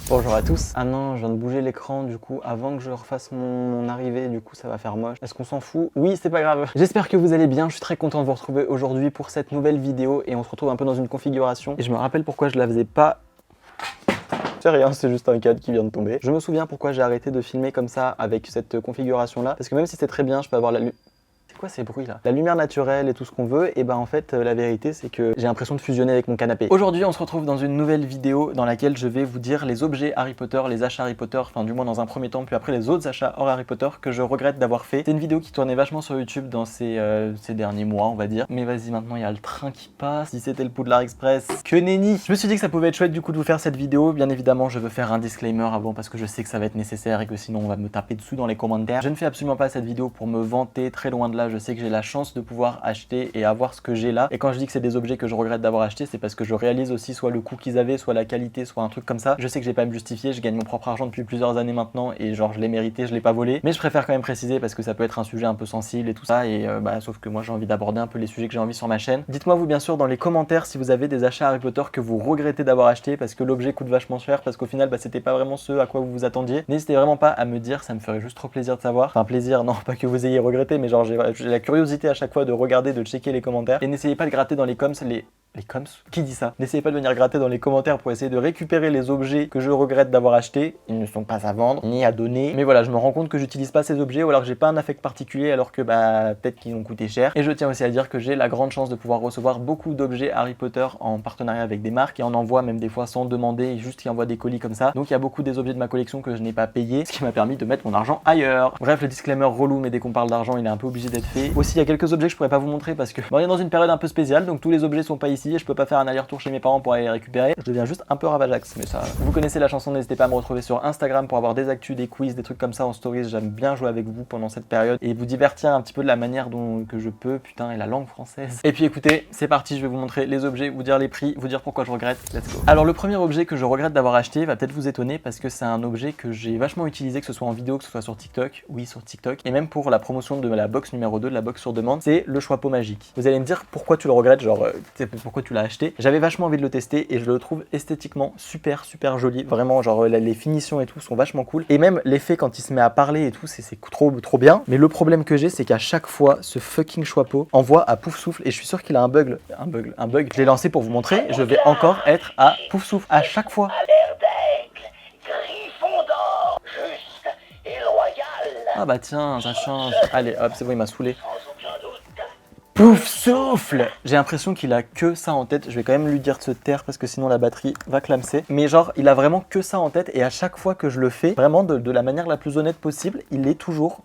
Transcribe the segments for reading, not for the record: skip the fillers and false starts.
Bonjour à tous. Ah non, je viens de bouger l'écran du coup avant que je refasse mon arrivée, du coup ça va faire moche. Est-ce qu'on s'en fout? Oui, c'est pas grave. J'espère que vous allez bien, je suis très content de vous retrouver aujourd'hui pour cette nouvelle vidéo et on se retrouve un peu dans une configuration et je me rappelle pourquoi je la faisais pas. C'est rien, c'est juste un cadre qui vient de tomber. Je me souviens pourquoi j'ai arrêté de filmer comme ça avec cette configuration là, parce que même si c'est très bien, je peux avoir c'est quoi ces bruits là? La lumière naturelle et tout ce qu'on veut, et ben en fait la vérité c'est que j'ai l'impression de fusionner avec mon canapé. Aujourd'hui on se retrouve dans une nouvelle vidéo dans laquelle je vais vous dire les objets Harry Potter, les achats Harry Potter, enfin du moins dans un premier temps, puis après les autres achats hors Harry Potter que je regrette d'avoir fait. C'est une vidéo qui tournait vachement sur YouTube dans ces derniers mois on va dire. Mais vas-y, maintenant il y a le train qui passe, si c'était le Poudlard Express, que nenni. Je me suis dit que ça pouvait être chouette du coup de vous faire cette vidéo. Bien évidemment je veux faire un disclaimer avant parce que je sais que ça va être nécessaire et que sinon on va me taper dessus dans les commentaires. Je ne fais absolument pas cette vidéo pour me vanter, très loin de là. Je sais que j'ai la chance de pouvoir acheter et avoir ce que j'ai là, et quand je dis que c'est des objets que je regrette d'avoir acheté, c'est parce que je réalise aussi soit le coût qu'ils avaient, soit la qualité, soit un truc comme ça. Je sais que j'ai pas à me justifier, je gagne mon propre argent depuis plusieurs années maintenant et genre je l'ai mérité, je l'ai pas volé, mais je préfère quand même préciser parce que ça peut être un sujet un peu sensible et tout ça, et sauf que moi j'ai envie d'aborder un peu les sujets que j'ai envie sur ma chaîne. Dites-moi vous bien sûr dans les commentaires si vous avez des achats Harry Potter que vous regrettez d'avoir acheté parce que l'objet coûte vachement cher, parce qu'au final c'était pas vraiment ce à quoi vous vous attendiez. N'hésitez vraiment pas à me dire, ça me ferait juste trop plaisir de savoir. Enfin plaisir, non pas que vous ayez regretté, mais genre j'ai la curiosité à chaque fois de regarder, de checker les commentaires, et n'essayez pas de gratter dans les coms les coms? Qui dit ça? N'essayez pas de venir gratter dans les commentaires pour essayer de récupérer les objets que je regrette d'avoir achetés. Ils ne sont pas à vendre, ni à donner. Mais voilà, je me rends compte que j'utilise pas ces objets, ou alors que j'ai pas un affect particulier, alors que peut-être qu'ils ont coûté cher. Et je tiens aussi à dire que j'ai la grande chance de pouvoir recevoir beaucoup d'objets Harry Potter en partenariat avec des marques, et en envoie même des fois sans demander, juste qui envoient des colis comme ça. Donc il y a beaucoup des objets de ma collection que je n'ai pas payé, ce qui m'a permis de mettre mon argent ailleurs. Bref, le disclaimer relou, mais dès qu'on parle d'argent, il est un peu obligé d'être fait. Aussi, il y a quelques objets que je pourrais pas vous montrer parce que on est dans une période un peu spéciale, donc tous les objets sont pas ici et je peux pas faire un aller-retour chez mes parents pour aller les récupérer. Je deviens juste un peu ravageax, mais ça. Vous connaissez la chanson, n'hésitez pas à me retrouver sur Instagram pour avoir des actus, des quiz, des trucs comme ça en stories. J'aime bien jouer avec vous pendant cette période et vous divertir un petit peu de la manière que je peux. Putain, et la langue française. Et puis écoutez, c'est parti, je vais vous montrer les objets, vous dire les prix, vous dire pourquoi je regrette. Let's go. Alors le premier objet que je regrette d'avoir acheté va peut-être vous étonner parce que c'est un objet que j'ai vachement utilisé, que ce soit en vidéo, que ce soit sur TikTok, oui sur TikTok, et même pour la promotion de la box numéro 2, de la box sur demande, c'est le Choix-Peau magique. Vous allez me dire pourquoi tu le regrettes, genre pourquoi tu l'as acheté. J'avais vachement envie de le tester et je le trouve esthétiquement super joli, vraiment genre les finitions et tout sont vachement cool, et même l'effet quand il se met à parler et tout, c'est trop bien. Mais le problème que j'ai, c'est qu'à chaque fois ce fucking Choix-Peau envoie à pouf souffle, et je suis sûr qu'il a un bug. Je l'ai lancé pour vous montrer, je vais encore être à pouf souffle à chaque fois. Ah bah tiens, ça change. Allez hop, c'est bon, il m'a saoulé. Pouf souffle! J'ai l'impression qu'il a que ça en tête. Je vais quand même lui dire de se taire parce que sinon la batterie va clamser. Mais genre, il a vraiment que ça en tête, et à chaque fois que je le fais, vraiment de la manière la plus honnête possible, il est toujours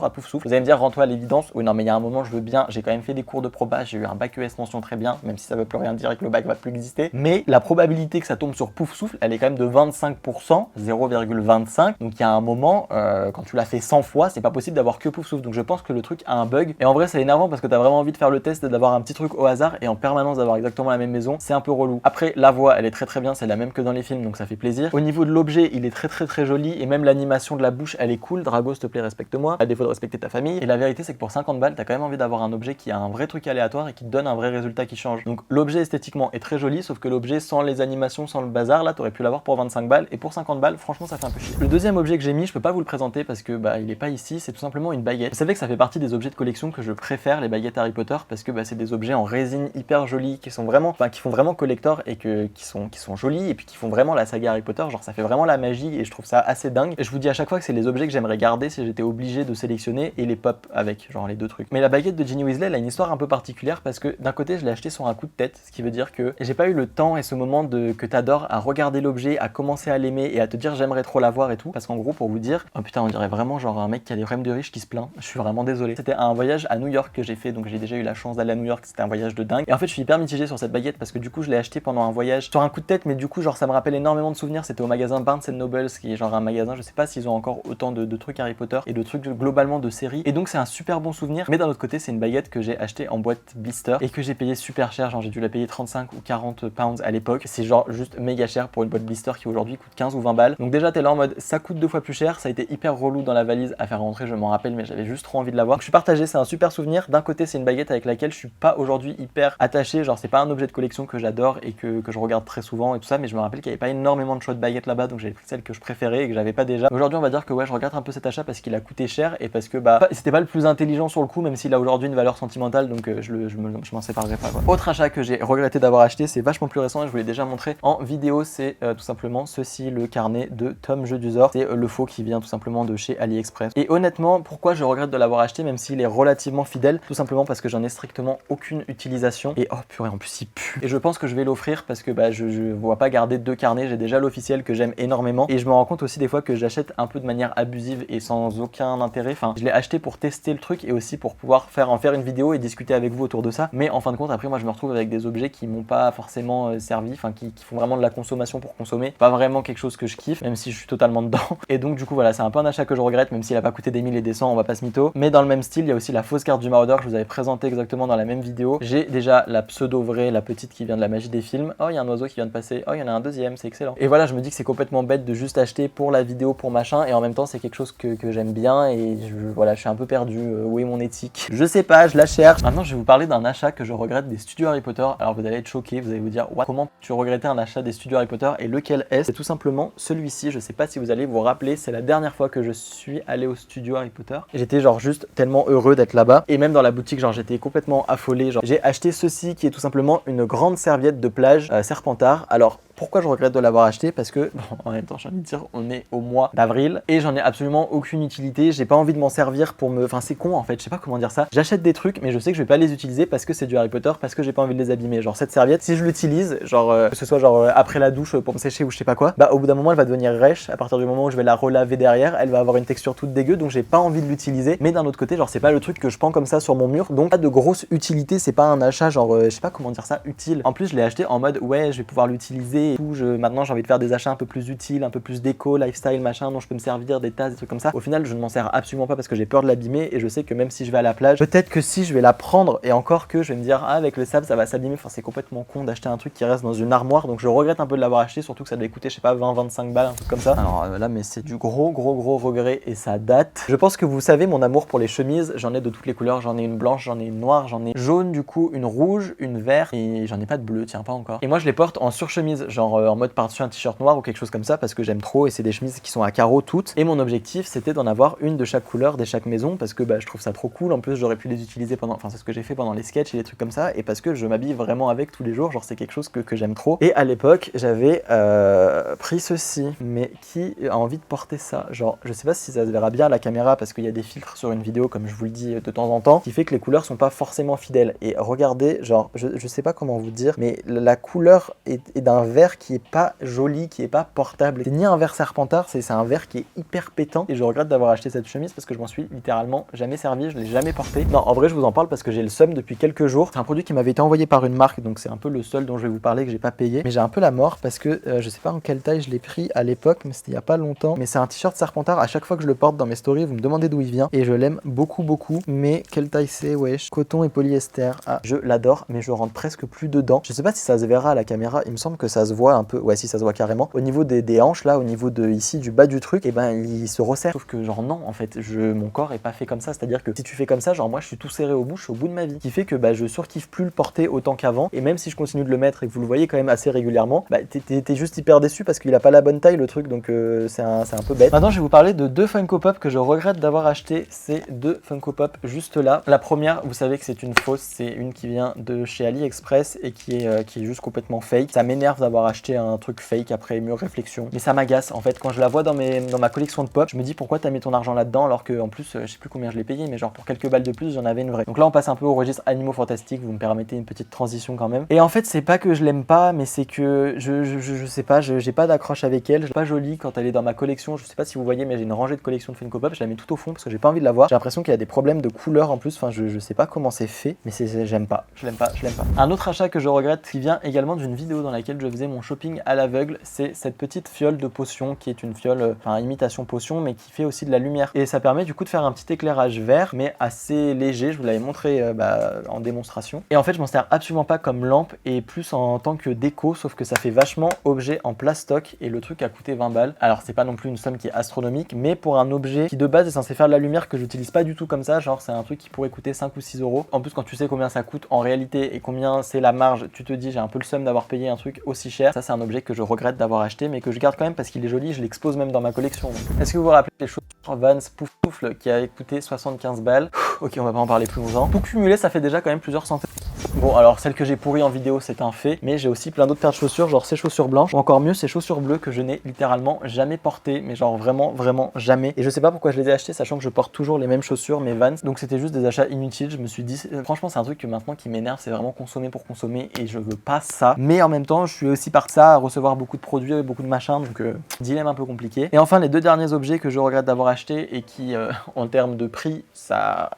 à pouf souffle. Vous allez me dire, rends-toi à l'évidence. Oui, non, mais il y a un moment, je veux bien. J'ai quand même fait des cours de proba. J'ai eu un bac ES mention très bien, même si ça veut plus rien dire et que le bac va plus exister. Mais la probabilité que ça tombe sur pouf souffle, elle est quand même de 25%, 0,25. Donc il y a un moment, quand tu l'as fait 100 fois, c'est pas possible d'avoir que pouf souffle. Donc je pense que le truc a un bug. Et en vrai, c'est énervant parce que t'as vraiment envie de faire le test et d'avoir un petit truc au hasard et en permanence d'avoir exactement la même maison, c'est un peu relou. Après, la voix, elle est très bien, c'est la même que dans les films, donc ça fait plaisir. Au niveau de l'objet, il est très joli, et même l'animation de la bouche, elle est cool. Drago, s'il te plaît, respecte-moi, à défaut de respecter ta famille. Et la vérité, c'est que pour 50 balles, t'as quand même envie d'avoir un objet qui a un vrai truc aléatoire et qui te donne un vrai résultat qui change. Donc l'objet esthétiquement est très joli, sauf que l'objet sans les animations, sans le bazar, là, t'aurais pu l'avoir pour 25 balles, et pour 50 balles, franchement, ça fait un peu chier. Le deuxième objet que j'ai mis, je peux pas vous le présenter parce que il est pas ici, c'est tout simplement une baguette. Vous savez que ça fait partie des objets de collection que je préfère, les baguettes Harry Potter, parce que c'est des objets en résine hyper jolis qui sont vraiment, qui font vraiment collector et qui sont jolis, et puis qui font vraiment la saga Harry Potter, genre ça fait vraiment la magie, et je trouve ça assez dingue. Et je vous dis à chaque fois que c'est les objets que j'aimerais garder si j'étais obligé de sélectionner, et les pop avec, genre les deux trucs. Mais la baguette de Ginny Weasley, elle a une histoire un peu particulière parce que d'un côté je l'ai acheté sur un coup de tête, ce qui veut dire que j'ai pas eu le temps et ce moment que t'adores à regarder l'objet, à commencer à l'aimer et à te dire j'aimerais trop l'avoir et tout, parce qu'en gros, pour vous dire, oh putain, on dirait vraiment genre un mec qui a des problèmes de riche qui se plaint, je suis vraiment désolé. C'était un voyage à New York que j'ai fait, donc j'ai déjà eu la chance d'aller à New York, c'était un voyage de dingue. Et en fait, je suis hyper mitigé sur cette baguette parce que du coup, je l'ai acheté pendant un voyage sur un coup de tête, mais du coup, genre ça me rappelle énormément de souvenirs. C'était au magasin Barnes & Noble, qui est genre un magasin, je sais pas s'ils ont encore autant de trucs Harry Potter et de trucs globalement de séries. Et donc, c'est un super bon souvenir. Mais d'un autre côté, c'est une baguette que j'ai acheté en boîte blister et que j'ai payé super cher. Genre, j'ai dû la payer 35 ou 40 pounds à l'époque. C'est genre juste méga cher pour une boîte blister qui aujourd'hui coûte 15 ou 20 balles. Donc, déjà, t'es là en mode ça coûte 2 fois plus cher. Ça a été hyper relou dans la valise à faire rentrer, je m'en rappelle, mais j'avais juste trop envie de l'avoir. Je suis partagé, c'est un super souvenir. D'un côté, c'est une baguette avec laquelle je suis pas aujourd'hui hyper attaché, genre c'est pas un objet de collection que j'adore et que je regarde très souvent et tout ça, mais je me rappelle qu'il y avait pas énormément de choix de baguettes là-bas, donc j'avais pris celle que je préférais et que j'avais pas déjà. Aujourd'hui on va dire que ouais, je regarde un peu cet achat parce qu'il a coûté cher et parce que bah c'était pas le plus intelligent sur le coup, même s'il a aujourd'hui une valeur sentimentale, donc je m'en séparerai pas quoi. Autre achat que j'ai regretté d'avoir acheté, c'est vachement plus récent et je vous l'ai déjà montré en vidéo, c'est tout simplement ceci, le carnet de Tom Jedusor. C'est le faux qui vient tout simplement de chez AliExpress. Et honnêtement, pourquoi je regrette de l'avoir acheté même s'il est relativement fidèle? Tout simplement parce que j'en ai strictement aucune utilisation. Et oh purée, en plus il pue. Et je pense que je vais l'offrir parce que bah, je vois pas garder deux carnets. J'ai déjà l'officiel que j'aime énormément. Et je me rends compte aussi des fois que j'achète un peu de manière abusive et sans aucun intérêt. Enfin, je l'ai acheté pour tester le truc et aussi pour pouvoir en faire une vidéo et discuter avec vous autour de ça. Mais en fin de compte, après moi je me retrouve avec des objets qui m'ont pas forcément servi, enfin qui font vraiment de la consommation pour consommer. Pas vraiment quelque chose que je kiffe, même si je suis totalement dedans. Et donc du coup voilà, c'est un peu un achat que je regrette, même s'il a pas coûté des 1000 et des 100, on va pas se mytho. Mais dans le même style, il y a aussi la fausse carte du Marauder que je vous avais présentée exactement dans la même vidéo. J'ai déjà la pseudo vraie, la petite qui vient de la magie des films. Oh, il y a un oiseau qui vient de passer. Oh, il y en a un deuxième, c'est excellent. Et voilà, je me dis que c'est complètement bête de juste acheter pour la vidéo, pour machin, et en même temps c'est quelque chose que j'aime bien et voilà, je suis un peu perdu. Où est mon éthique? Je sais pas, je la cherche. Maintenant, je vais vous parler d'un achat que je regrette des studios Harry Potter. Alors vous allez être choqués, vous allez vous dire what, comment tu regrettais un achat des studios Harry Potter et lequel est-ce? C'est tout simplement celui-ci. Je sais pas si vous allez vous rappeler, c'est la dernière fois que je suis allé au studio Harry Potter. J'étais genre juste tellement heureux d'être là-bas et même dans la boutique, genre j'étais complètement affolé. Genre j'ai acheté ceci qui est tout simplement une grande serviette de plage Serpentard. Alors pourquoi je regrette de l'avoir acheté? Parce que, bon, en même temps, j'ai envie de dire, on est au mois d'avril et j'en ai absolument aucune utilité. J'ai pas envie de m'en servir pour me. Enfin, c'est con en fait, je sais pas comment dire ça. J'achète des trucs, mais je sais que je vais pas les utiliser parce que c'est du Harry Potter, parce que j'ai pas envie de les abîmer. Genre, cette serviette, si je l'utilise, genre, que ce soit genre après la douche pour me sécher ou je sais pas quoi, bah au bout d'un moment, elle va devenir rêche. À partir du moment où je vais la relaver derrière, elle va avoir une texture toute dégueu, donc j'ai pas envie de l'utiliser. Mais d'un autre côté, genre, c'est pas le truc que je pends comme ça sur mon mur, donc pas de grosse utilité. C'est pas un achat, genre, je sais pas comment dire ça, utile. En plus, je l'ai acheté en mode, ouais, je vais pouvoir l'utiliser et tout. Maintenant, j'ai envie de faire des achats un peu plus utiles, un peu plus déco, lifestyle, machin, dont je peux me servir, des tasses, des trucs comme ça. Au final, je ne m'en sers absolument pas parce que j'ai peur de l'abîmer et je sais que même si je vais à la plage, peut-être que si je vais la prendre et encore que je vais me dire, ah, avec le sable, ça va s'abîmer. Enfin, c'est complètement con d'acheter un truc qui reste dans une armoire. Donc, je regrette un peu de l'avoir acheté, surtout que ça devait coûter, je sais pas, 20-25 balles, un truc comme ça. Alors là, mais c'est du gros regret et ça date. Je pense que vous savez mon amour pour les chemises. J'en ai de toutes les couleurs. J'en ai une blanche, j'en ai une noire, j'en ai jaune, du coup, une rouge, une verte et j'en ai pas de bleu, tiens, pas encore. Et moi, je les porte en surchemise, genre en mode par-dessus un t-shirt noir ou quelque chose comme ça parce que j'aime trop et c'est des chemises qui sont à carreaux toutes. Et mon objectif c'était d'en avoir une de chaque couleur, de chaque maison parce que bah, je trouve ça trop cool. En plus j'aurais pu les utiliser pendant, enfin c'est ce que j'ai fait pendant les sketchs et les trucs comme ça et parce que je m'habille vraiment avec tous les jours, genre c'est quelque chose que j'aime trop. Et à l'époque j'avais pris ceci, mais qui a envie de porter ça? Genre je sais pas si ça se verra bien à la caméra parce qu'il y a des filtres sur une vidéo comme je vous le dis de temps en temps qui fait que les couleurs sont pas forcément fidèles. Et regardez, genre je sais pas comment vous dire, mais la couleur est d'un vert qui est pas joli, qui est pas portable. C'est ni un vert Serpentard, c'est un vert qui est hyper pétant et je regrette d'avoir acheté cette chemise parce que je m'en suis littéralement jamais servi, je l'ai jamais porté. Non, en vrai je vous en parle parce que j'ai le seum depuis quelques jours. C'est un produit qui m'avait été envoyé par une marque, donc c'est un peu le seul dont je vais vous parler que j'ai pas payé. Mais j'ai un peu la mort parce que je sais pas en quelle taille je l'ai pris à l'époque, mais c'était il y a pas longtemps. Mais c'est un t-shirt Serpentard, à chaque fois que je le porte dans mes stories, vous me demandez d'où il vient et je l'aime beaucoup. Mais quelle taille c'est? Wesh, coton et polyester. Ah, je l'adore, mais je rentre presque plus dedans. Je sais pas si ça se verra à la caméra, il me semble que ça se voit un peu. Ouais, si ça se voit carrément. Au niveau des hanches là, au niveau de ici du bas du truc, et ben il se resserre. Sauf que genre non, en fait, mon corps est pas fait comme ça. C'est-à-dire que si tu fais comme ça, genre moi je suis tout serré au bout, je suis au bout de ma vie. Qui fait que bah je surkiffe plus le porter autant qu'avant. Et même si je continue de le mettre et que vous le voyez quand même assez régulièrement, bah t'es juste hyper déçu parce qu'il a pas la bonne taille le truc, donc c'est un peu bête. Maintenant je vais vous parler de deux Funko Pop que je regrette d'avoir acheté. C'est deux Funko Pop juste là. La première, vous savez que c'est une fausse, c'est une qui vient de chez AliExpress et qui est juste complètement fake. Ça m'énerve d'avoir acheté un truc fake après mûre réflexion. Mais ça m'agace en fait quand je la vois dans ma collection de pop, je me dis pourquoi t'as mis ton argent là-dedans alors que en plus je sais plus combien je l'ai payé, mais genre pour quelques balles de plus j'en avais une vraie. Donc là on passe un peu au registre animaux fantastiques, vous me permettez une petite transition quand même. Et en fait c'est pas que je l'aime pas, mais c'est que je sais pas, j'ai pas d'accroche avec elle, je pas jolie quand elle est dans ma collection. Je sais pas si vous voyez, mais j'ai une rangée de collection de Funko Pop, je la mets tout au fond parce que j'ai pas envie de la voir. J'ai l'impression qu'il y a des problèmes de couleur en plus, enfin je sais pas comment c'est fait, mais j'aime pas, je l'aime pas. Un autre achat que je regrette qui vient également d'une vidéo dans laquelle je faisais mon shopping à l'aveugle, c'est cette petite fiole de potion qui est une fiole, enfin imitation potion, mais qui fait aussi de la lumière. Et ça permet du coup de faire un petit éclairage vert, mais assez léger. Je vous l'avais montré en démonstration. Et en fait, je m'en sers absolument pas comme lampe et plus en tant que déco, sauf que ça fait vachement objet en plastoc et le truc a coûté 20 balles. Alors c'est pas non plus une somme qui est astronomique, mais pour un objet qui de base est censé faire de la lumière que j'utilise pas du tout comme ça, genre c'est un truc qui pourrait coûter 5 ou 6 euros. En plus, quand tu sais combien ça coûte en réalité et combien c'est la marge, tu te dis j'ai un peu le seum d'avoir payé un truc aussi cher. Ça, c'est un objet que je regrette d'avoir acheté, mais que je garde quand même parce qu'il est joli. Je l'expose même dans ma collection. Est-ce que vous vous rappelez des chaussures Vans Poufle qui avaient coûté 75 balles? Ok, on va pas en parler plus longtemps. Tout cumulé, ça fait déjà quand même plusieurs centaines. Bon, alors celle que j'ai pourrie en vidéo, c'est un fait, mais j'ai aussi plein d'autres paires de chaussures, genre ces chaussures blanches, ou encore mieux ces chaussures bleues que je n'ai littéralement jamais portées, mais genre vraiment jamais. Et je sais pas pourquoi je les ai achetées, sachant que je porte toujours les mêmes chaussures, mes Vans. Donc c'était juste des achats inutiles. Je me suis dit, franchement, c'est un truc que maintenant qui m'énerve, c'est vraiment consommer pour consommer, et je veux pas ça. Mais en même temps, je suis aussi par ça à recevoir beaucoup de produits, beaucoup de machins, donc dilemme un peu compliqué. Et enfin, les deux derniers objets que je regrette d'avoir achetés et qui, en termes de prix, ça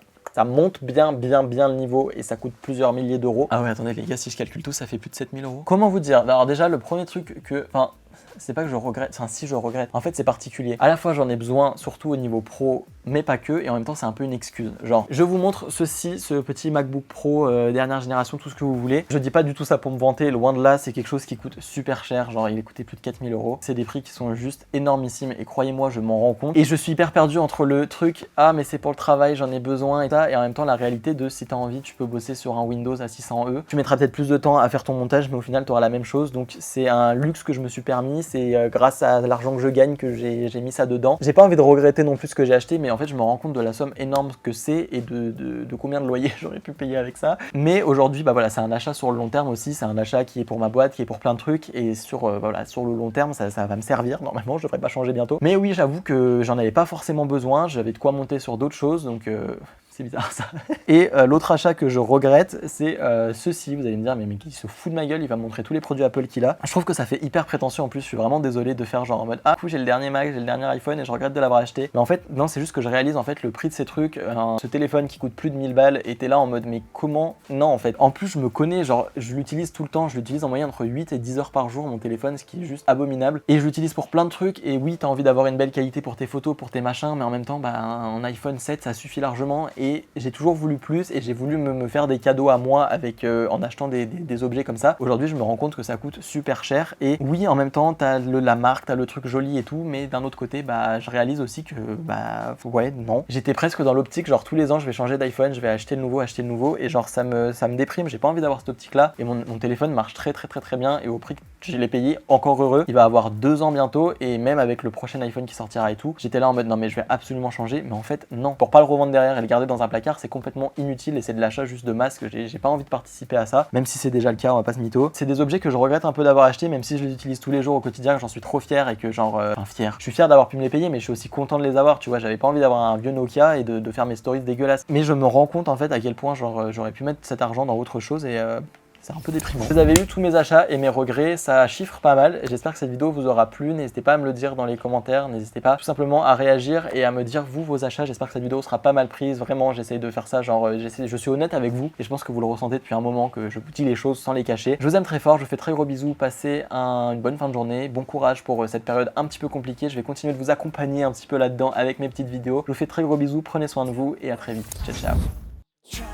monte bien le niveau et ça coûte plusieurs milliers d'euros. Ah ouais, attendez les gars, si je calcule tout, ça fait plus de 7000 euros. Comment vous dire? Alors déjà, le premier truc que... Enfin, c'est pas que je regrette, enfin si je regrette, en fait c'est particulier. À la fois j'en ai besoin, surtout au niveau pro, mais pas que, et en même temps c'est un peu une excuse. Genre, je vous montre ceci, ce petit MacBook Pro dernière génération, tout ce que vous voulez. Je dis pas du tout ça pour me vanter, loin de là, c'est quelque chose qui coûte super cher, genre il a coûté plus de 4000 euros. C'est des prix qui sont juste énormissimes, et croyez-moi, je m'en rends compte. Et je suis hyper perdu entre le truc, ah mais c'est pour le travail, j'en ai besoin, et ça, et en même temps la réalité de si t'as envie, tu peux bosser sur un Windows à 600E. Tu mettras peut-être plus de temps à faire ton montage, mais au final tu auras la même chose, donc c'est un luxe que je me suis permis. C'est grâce à l'argent que je gagne que j'ai mis ça dedans. J'ai pas envie de regretter non plus ce que j'ai acheté, mais en fait je me rends compte de la somme énorme que c'est et de combien de loyers j'aurais pu payer avec ça. Mais aujourd'hui, bah voilà, c'est un achat sur le long terme aussi, c'est un achat qui est pour ma boîte, qui est pour plein de trucs, et voilà, sur le long terme, ça va me servir. Normalement, je devrais pas changer bientôt. Mais oui, j'avoue que j'en avais pas forcément besoin, j'avais de quoi monter sur d'autres choses, donc... C'est bizarre ça. Et l'autre achat que je regrette, c'est ceci. Vous allez me dire, mais il se fout de ma gueule, il va me montrer tous les produits Apple qu'il a. Je trouve que ça fait hyper prétentieux en plus, je suis vraiment désolé de faire genre en mode, ah, du coup, j'ai le dernier Mac, j'ai le dernier iPhone et je regrette de l'avoir acheté. Mais en fait, non, c'est juste que je réalise en fait le prix de ces trucs. Ce téléphone qui coûte plus de 1000 balles, et t'es là en mode, mais comment? Non, en fait. En plus, je me connais, genre, je l'utilise tout le temps, je l'utilise en moyenne entre 8 et 10 heures par jour, mon téléphone, ce qui est juste abominable. Et je l'utilise pour plein de trucs, et oui, t'as envie d'avoir une belle qualité pour tes photos, pour tes machins, mais en même temps, bah, un iPhone 7, ça suffit largement, et j'ai toujours voulu plus, et j'ai voulu me faire des cadeaux à moi avec en achetant des objets comme ça. Aujourd'hui, je me rends compte que ça coûte super cher, et oui, en même temps, t'as la marque, t'as le truc joli et tout, mais d'un autre côté, bah, je réalise aussi que, bah, ouais, non. J'étais presque dans l'optique, genre tous les ans, je vais changer d'iPhone, je vais acheter le nouveau, et genre ça me déprime, j'ai pas envie d'avoir cette optique-là, et mon téléphone marche très bien, et au prix que je l'ai payé, encore heureux, il va avoir 2 ans bientôt, et même avec le prochain iPhone qui sortira et tout, j'étais là en mode, non mais je vais absolument changer, mais en fait, non. Pour pas le revendre derrière et le garder dans un placard, c'est complètement inutile, et c'est de l'achat juste de masse que j'ai pas envie de participer à ça, même si c'est déjà le cas, on va pas se mytho. C'est des objets que je regrette un peu d'avoir acheté, même si je les utilise tous les jours au quotidien, que j'en suis trop fier, et que genre, enfin fier. Je suis fier d'avoir pu me les payer, mais je suis aussi content de les avoir, tu vois, j'avais pas envie d'avoir un vieux Nokia et de faire mes stories dégueulasses. Mais je me rends compte en fait à quel point genre j'aurais pu mettre cet argent dans autre chose, et c'est un peu déprimant. Vous avez eu tous mes achats et mes regrets, ça chiffre pas mal. J'espère que cette vidéo vous aura plu. N'hésitez pas à me le dire dans les commentaires. N'hésitez pas tout simplement à réagir et à me dire vous vos achats. J'espère que cette vidéo sera pas mal prise. Vraiment, j'essaye de faire ça. Genre, je suis honnête avec vous et je pense que vous le ressentez depuis un moment que je vous dis les choses sans les cacher. Je vous aime très fort. Je vous fais très gros bisous. Passez une bonne fin de journée. Bon courage pour cette période un petit peu compliquée. Je vais continuer de vous accompagner un petit peu là-dedans avec mes petites vidéos. Je vous fais très gros bisous. Prenez soin de vous et à très vite. Ciao, ciao.